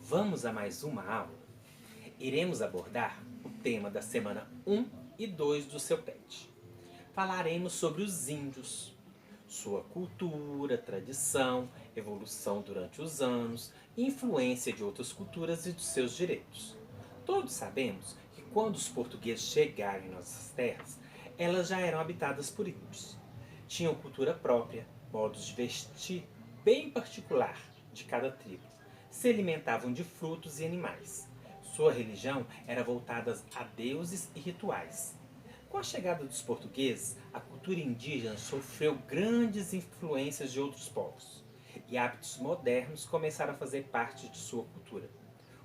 Vamos a mais uma aula? Iremos abordar o tema da semana 1 e 2 do seu PET. Falaremos sobre os índios, sua cultura, tradição, evolução durante os anos, influência de outras culturas e dos seus direitos. Todos sabemos que quando os portugueses chegaram em nossas terras, elas já eram habitadas por índios. Tinham cultura própria, modos de vestir bem particular de cada tribo. Se alimentavam de frutos e animais. Sua religião era voltada a deuses e rituais. Com a chegada dos portugueses, a cultura indígena sofreu grandes influências de outros povos, e hábitos modernos começaram a fazer parte de sua cultura.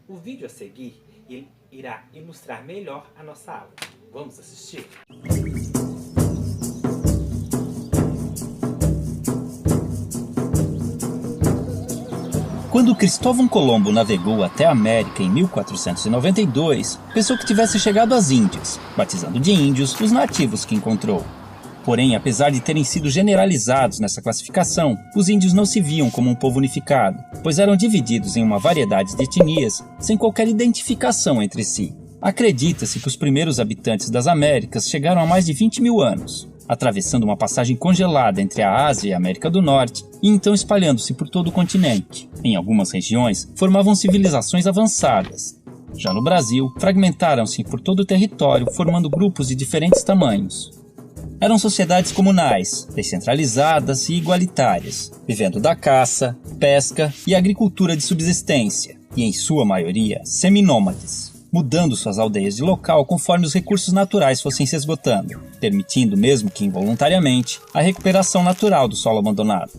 O vídeo a seguir irá ilustrar melhor a nossa aula. Vamos assistir? Quando Cristóvão Colombo navegou até a América em 1492, pensou que tivesse chegado às Índias, batizando de índios os nativos que encontrou. Porém, apesar de terem sido generalizados nessa classificação, os índios não se viam como um povo unificado, pois eram divididos em uma variedade de etnias sem qualquer identificação entre si. Acredita-se que os primeiros habitantes das Américas chegaram há mais de 20 mil anos, atravessando uma passagem congelada entre a Ásia e a América do Norte, e então espalhando-se por todo o continente. Em algumas regiões, formavam civilizações avançadas. Já no Brasil, fragmentaram-se por todo o território, formando grupos de diferentes tamanhos. Eram sociedades comunais, descentralizadas e igualitárias, vivendo da caça, pesca e agricultura de subsistência, e em sua maioria seminômades, mudando suas aldeias de local conforme os recursos naturais fossem se esgotando, permitindo, mesmo que involuntariamente, a recuperação natural do solo abandonado.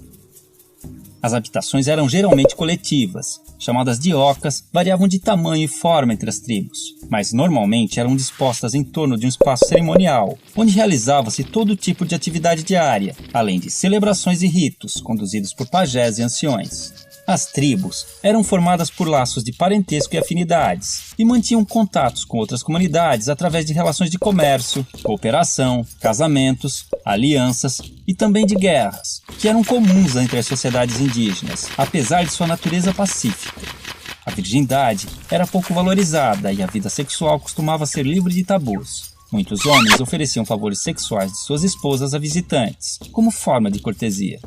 As habitações eram geralmente coletivas, chamadas de ocas, variavam de tamanho e forma entre as tribos, mas normalmente eram dispostas em torno de um espaço cerimonial, onde realizava-se todo tipo de atividade diária, além de celebrações e ritos conduzidos por pajés e anciões. As tribos eram formadas por laços de parentesco e afinidades, e mantinham contatos com outras comunidades através de relações de comércio, cooperação, casamentos, alianças e também de guerras, que eram comuns entre as sociedades indígenas, apesar de sua natureza pacífica. A virgindade era pouco valorizada e a vida sexual costumava ser livre de tabus. Muitos homens ofereciam favores sexuais de suas esposas a visitantes, como forma de cortesia.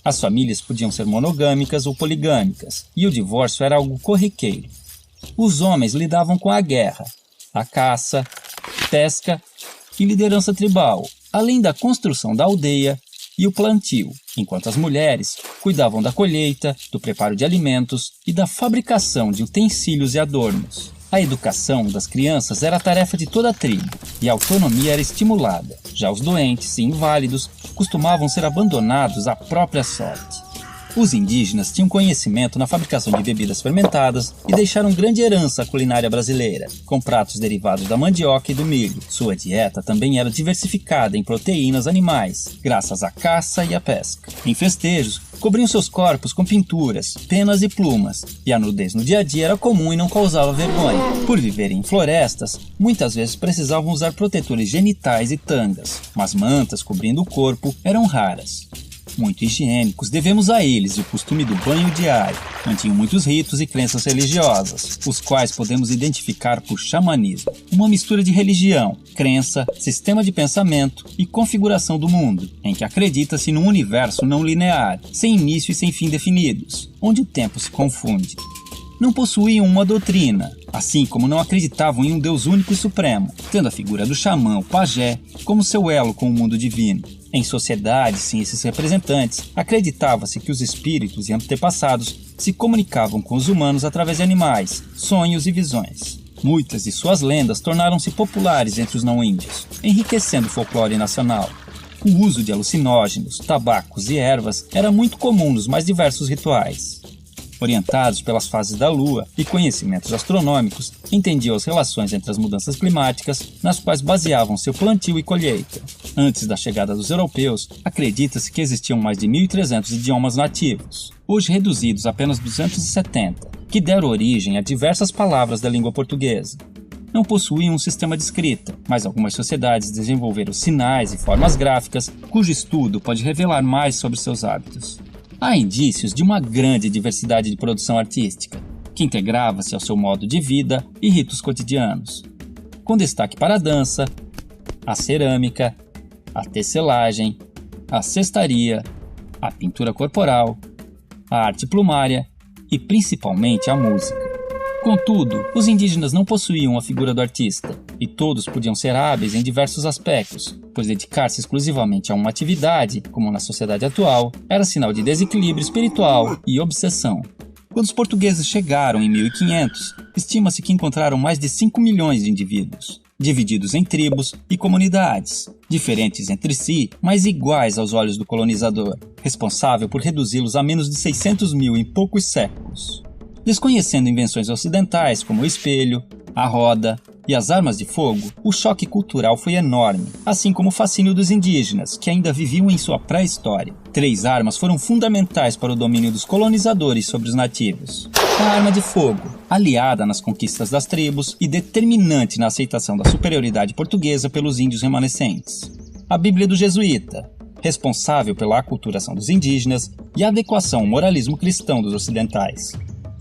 As famílias podiam ser monogâmicas ou poligâmicas, e o divórcio era algo corriqueiro. Os homens lidavam com a guerra, a caça, pesca e liderança tribal, além da construção da aldeia e o plantio, enquanto as mulheres cuidavam da colheita, do preparo de alimentos e da fabricação de utensílios e adornos. A educação das crianças era a tarefa de toda a tribo, e a autonomia era estimulada. Já os doentes e inválidos costumavam ser abandonados à própria sorte. Os indígenas tinham conhecimento na fabricação de bebidas fermentadas e deixaram grande herança à culinária brasileira, com pratos derivados da mandioca e do milho. Sua dieta também era diversificada em proteínas animais, graças à caça e à pesca. Em festejos, cobriam seus corpos com pinturas, penas e plumas, e a nudez no dia a dia era comum e não causava vergonha. Por viverem em florestas, muitas vezes precisavam usar protetores genitais e tangas, mas mantas cobrindo o corpo eram raras. Muito higiênicos, devemos a eles o costume do banho diário. Mantinham muitos ritos e crenças religiosas, os quais podemos identificar por xamanismo, uma mistura de religião, crença, sistema de pensamento e configuração do mundo, em que acredita-se num universo não linear, sem início e sem fim definidos, onde o tempo se confunde. Não possuíam uma doutrina, assim como não acreditavam em um Deus único e supremo, tendo a figura do xamã, o pajé, como seu elo com o mundo divino. Em sociedades sem esses representantes, acreditava-se que os espíritos e antepassados se comunicavam com os humanos através de animais, sonhos e visões. Muitas de suas lendas tornaram-se populares entre os não-índios, enriquecendo o folclore nacional. O uso de alucinógenos, tabacos e ervas era muito comum nos mais diversos rituais. Orientados pelas fases da Lua e conhecimentos astronômicos, entendiam as relações entre as mudanças climáticas, nas quais baseavam seu plantio e colheita. Antes da chegada dos europeus, acredita-se que existiam mais de 1.300 idiomas nativos, hoje reduzidos a apenas 270, que deram origem a diversas palavras da língua portuguesa. Não possuíam um sistema de escrita, mas algumas sociedades desenvolveram sinais e formas gráficas, cujo estudo pode revelar mais sobre seus hábitos. Há indícios de uma grande diversidade de produção artística. que integrava-se ao seu modo de vida e ritos cotidianos, com destaque para a dança, a cerâmica, a tecelagem, a cestaria, a pintura corporal, a arte plumária e principalmente a música. Contudo, os indígenas não possuíam a figura do artista, e todos podiam ser hábeis em diversos aspectos, pois dedicar-se exclusivamente a uma atividade, como na sociedade atual, era sinal de desequilíbrio espiritual e obsessão. Quando os portugueses chegaram em 1500, estima-se que encontraram mais de 5 milhões de indivíduos, divididos em tribos e comunidades, diferentes entre si, mas iguais aos olhos do colonizador, responsável por reduzi-los a menos de 600 mil em poucos séculos. Desconhecendo invenções ocidentais como o espelho, a roda e as armas de fogo, o choque cultural foi enorme, assim como o fascínio dos indígenas, que ainda viviam em sua pré-história. 3 armas foram fundamentais para o domínio dos colonizadores sobre os nativos. A arma de fogo, aliada nas conquistas das tribos e determinante na aceitação da superioridade portuguesa pelos índios remanescentes. A Bíblia do Jesuíta, responsável pela aculturação dos indígenas e a adequação ao moralismo cristão dos ocidentais.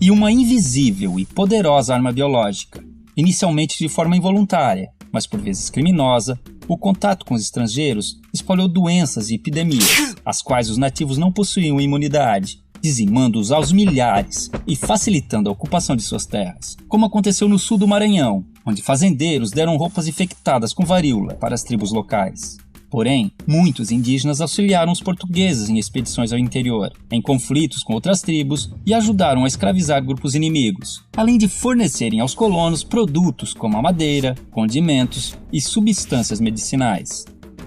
E uma invisível e poderosa arma biológica, inicialmente de forma involuntária, mas por vezes criminosa, o contato com os estrangeiros espalhou doenças e epidemias, às quais os nativos não possuíam imunidade, dizimando-os aos milhares e facilitando a ocupação de suas terras, como aconteceu no sul do Maranhão, onde fazendeiros deram roupas infectadas com varíola para as tribos locais. Porém, muitos indígenas auxiliaram os portugueses em expedições ao interior, em conflitos com outras tribos e ajudaram a escravizar grupos inimigos, além de fornecerem aos colonos produtos como a madeira, condimentos e substâncias medicinais.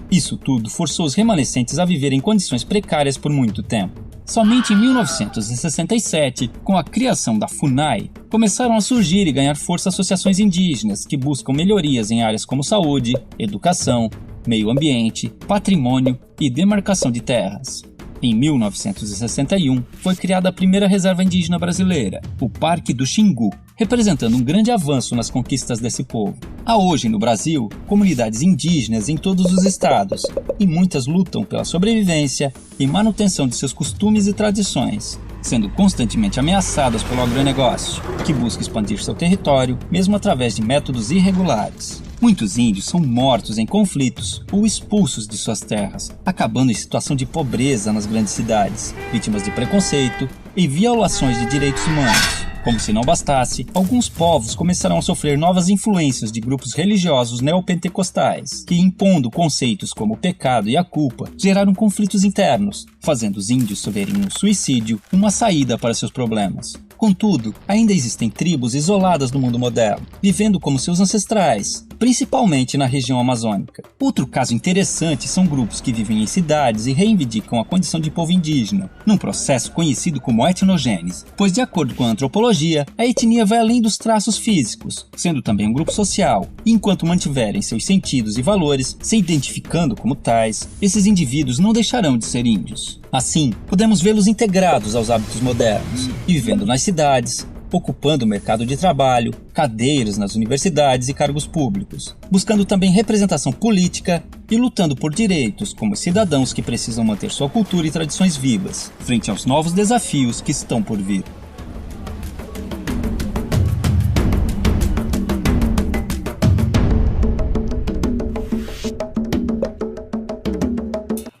Isso tudo forçou os remanescentes a viver em condições precárias por muito tempo. Somente em 1967, com a criação da FUNAI, começaram a surgir e ganhar força associações indígenas que buscam melhorias em áreas como saúde, educação, meio ambiente, patrimônio e demarcação de terras. Em 1961, foi criada a primeira reserva indígena brasileira, o Parque do Xingu, representando um grande avanço nas conquistas desse povo. Há hoje no Brasil comunidades indígenas em todos os estados, e muitas lutam pela sobrevivência e manutenção de seus costumes e tradições, sendo constantemente ameaçadas pelo agronegócio, que busca expandir seu território, mesmo através de métodos irregulares. Muitos índios são mortos em conflitos ou expulsos de suas terras, acabando em situação de pobreza nas grandes cidades, vítimas de preconceito e violações de direitos humanos. Como se não bastasse, alguns povos começaram a sofrer novas influências de grupos religiosos neopentecostais, que, impondo conceitos como o pecado e a culpa, geraram conflitos internos, fazendo os índios verem no suicídio uma saída para seus problemas. Contudo, ainda existem tribos isoladas no mundo moderno, vivendo como seus ancestrais, principalmente na região amazônica. Outro caso interessante são grupos que vivem em cidades e reivindicam a condição de povo indígena, num processo conhecido como etnogênese, pois, de acordo com a antropologia, a etnia vai além dos traços físicos, sendo também um grupo social, e enquanto mantiverem seus sentidos e valores, se identificando como tais, esses indivíduos não deixarão de ser índios. Assim, podemos vê-los integrados aos hábitos modernos e vivendo nas cidades, ocupando o mercado de trabalho, cadeiras nas universidades e cargos públicos, buscando também representação política e lutando por direitos como cidadãos que precisam manter sua cultura e tradições vivas, frente aos novos desafios que estão por vir.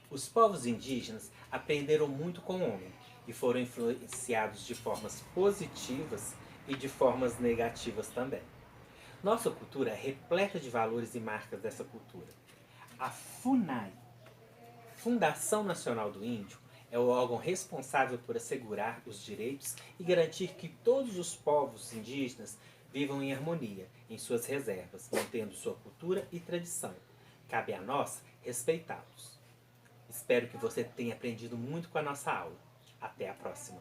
Os povos indígenas aprenderam muito com o homem e foram influenciados de formas positivas e de formas negativas também. Nossa cultura é repleta de valores e marcas dessa cultura. A FUNAI, Fundação Nacional do Índio, é o órgão responsável por assegurar os direitos e garantir que todos os povos indígenas vivam em harmonia em suas reservas, mantendo sua cultura e tradição. Cabe a nós respeitá-los. Espero que você tenha aprendido muito com a nossa aula. Até a próxima!